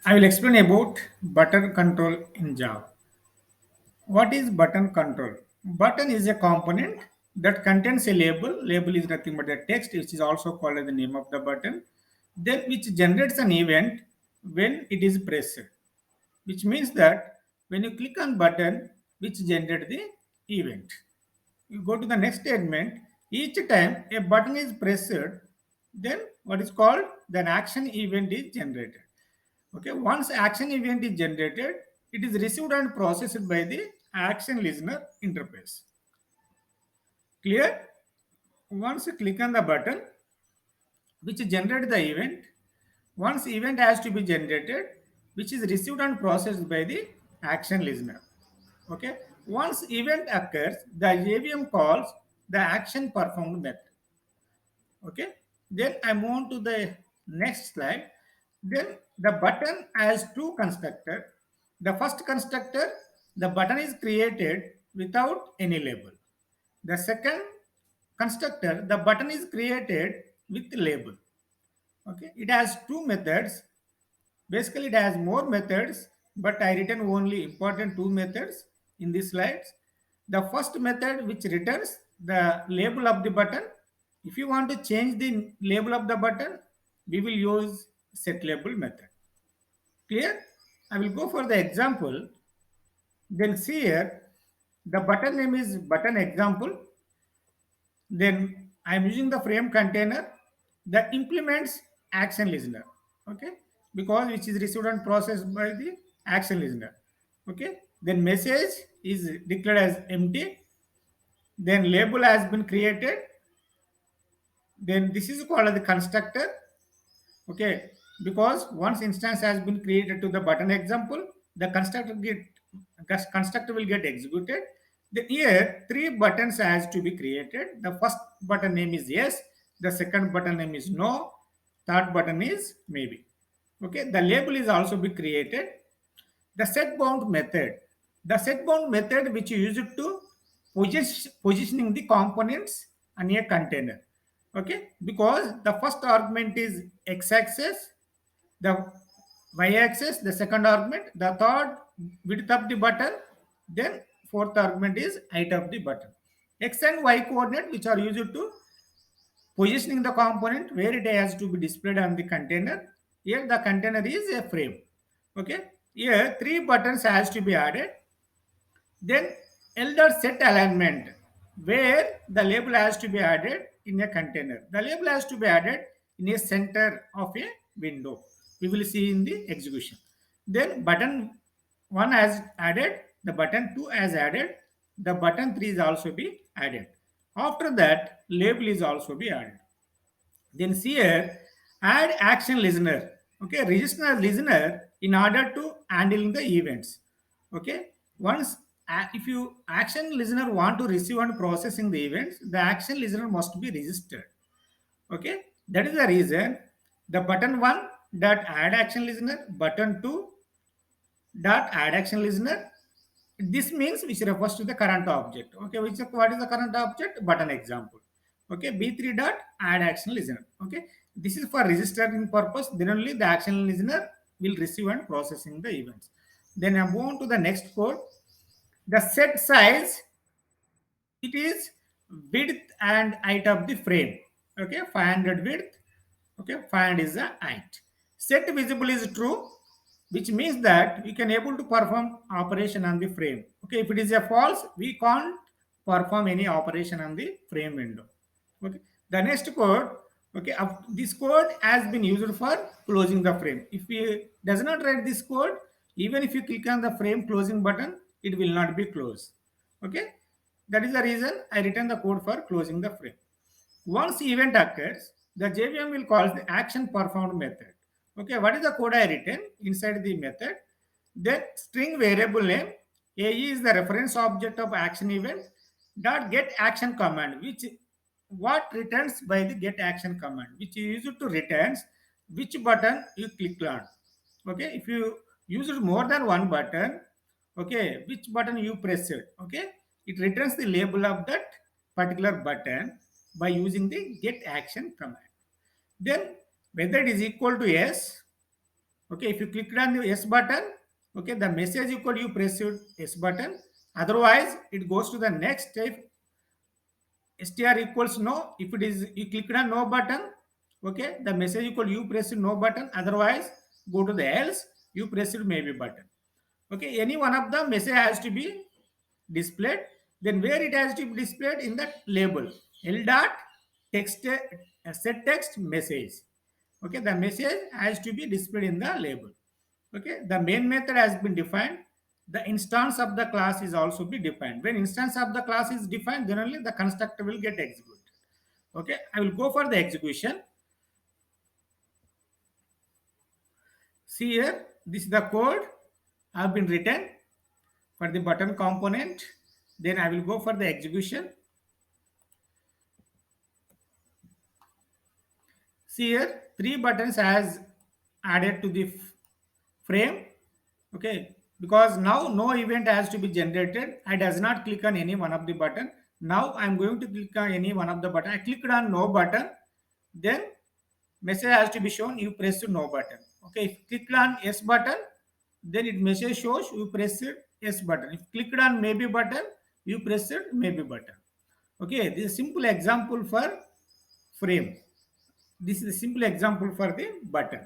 I will explain about button control in Java. What is button control? Button is a component that contains a label. Label is nothing but a text, which is also called as the name of the button. Then which generates an event when it is pressed, which means that when you click on button, which generates the event. You go to the next statement. Each time a button is pressed, then what is called then action event is generated. Okay, once action event is generated, it is received and processed by the action listener interface. Clear? Once you click on the button, which generates the event, once event has to be generated, which is received and processed by the action listener. Okay, once event occurs, the JVM calls the action performed method. Okay, then I move on to the next slide. Then the button has two constructor. The first constructor, the button is created without any label. The second constructor, the button is created with label. Okay, it has two methods. Basically it has more methods, but I written only important two methods in these slides. The first method which returns the label of the button. If you want to change the label of the button, we will use set label method. Clear? I will go for the example. Then see here, the button name is button example. Then I am using the frame container that implements action listener. Okay, because which is received and processed by the action listener. Okay, then message is declared as empty. Then label has been created. Then this is called as the constructor. Okay, because once instance has been created to the button example, the constructor will get executed. Then here three buttons has to be created. The first button name is yes, the second button name is no, third button is maybe. Okay, the label is also be created. The set bound method, the set bound method which you use it to positioning the components on a container. Okay, because the first argument is x-axis, the y-axis, the second argument, the third width of the button, then fourth argument is height of the button. X and y coordinate which are used to positioning the component where it has to be displayed on the container. Here the container is a frame. Okay, here three buttons has to be added. Then elder set alignment where the label has to be added in a container. The label has to be added in a center of a window. We will see in the execution. Then button 1 has added, the button 2 has added, the button 3 is also be added. After that, label is also be added. Then see here, add action listener. Okay, register as listener in order to handling the events. Okay, once if you action listener want to receive and processing the events, the action listener must be registered. Okay, that is the reason the button 1 dot add action listener, button 2 dot add action listener. This means which refers to the current object. Okay, what is the current object? Button example. Okay, b3 dot add action listener. Okay, this is for registering purpose. Then only the action listener will receive and processing the events. Then I move on to the next code. The set size, it is width and height of the frame. Okay, 500 width. Okay, 500 is the height. Set visible is true, which means that we can able to perform operation on the frame. Okay, if it is a false, we can't perform any operation on the frame window. Okay, the next code. Okay, this code has been used for closing the frame. If we does not write this code, even if you click on the frame closing button, it will not be closed. Okay, that is the reason I written the code for closing the frame. Once event occurs, the JVM will call the action performed method. Okay, what is the code I written inside the method? That string variable name AE is the reference object of action event dot get action command, which what returns by the get action command, which you use it to returns which button you click on. Okay, if you use it more than one button, okay, which button you press it. Okay, it returns the label of that particular button by using the get action command. Then whether it is equal to yes, Okay, if you clicked on the yes button, okay, the message equal you pressed yes button. Otherwise, it goes to the next step. Str equals no. If it is you clicked on no button, okay, the message equal you pressed no button. Otherwise, go to the else, you pressed maybe button. Okay, any one of the message has to be displayed. Then where it has to be displayed? In the label l dot text set text message. Okay, the message has to be displayed in the label. Okay, the main method has been defined. The instance of the class is also be defined. When instance of the class is defined, then only the constructor will get executed. Okay, I will go for the execution. See here, this is the code have been written for the button component. Then I will go for the execution. See here, three buttons has added to the frame. Okay, because now no event has to be generated. I does not click on any one of the button. Now I'm going to click on any one of the button. I clicked on no button. Then message has to be shown. You press no button. Okay, if you clicked on yes button, then it message shows you press yes button. If clicked on maybe button, you press maybe button. Okay, this is a simple example for frame. This is a simple example for the button.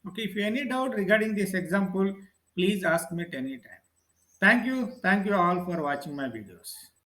Okay, if you have any doubt regarding this example, please ask me at any time. Thank you all for watching my videos.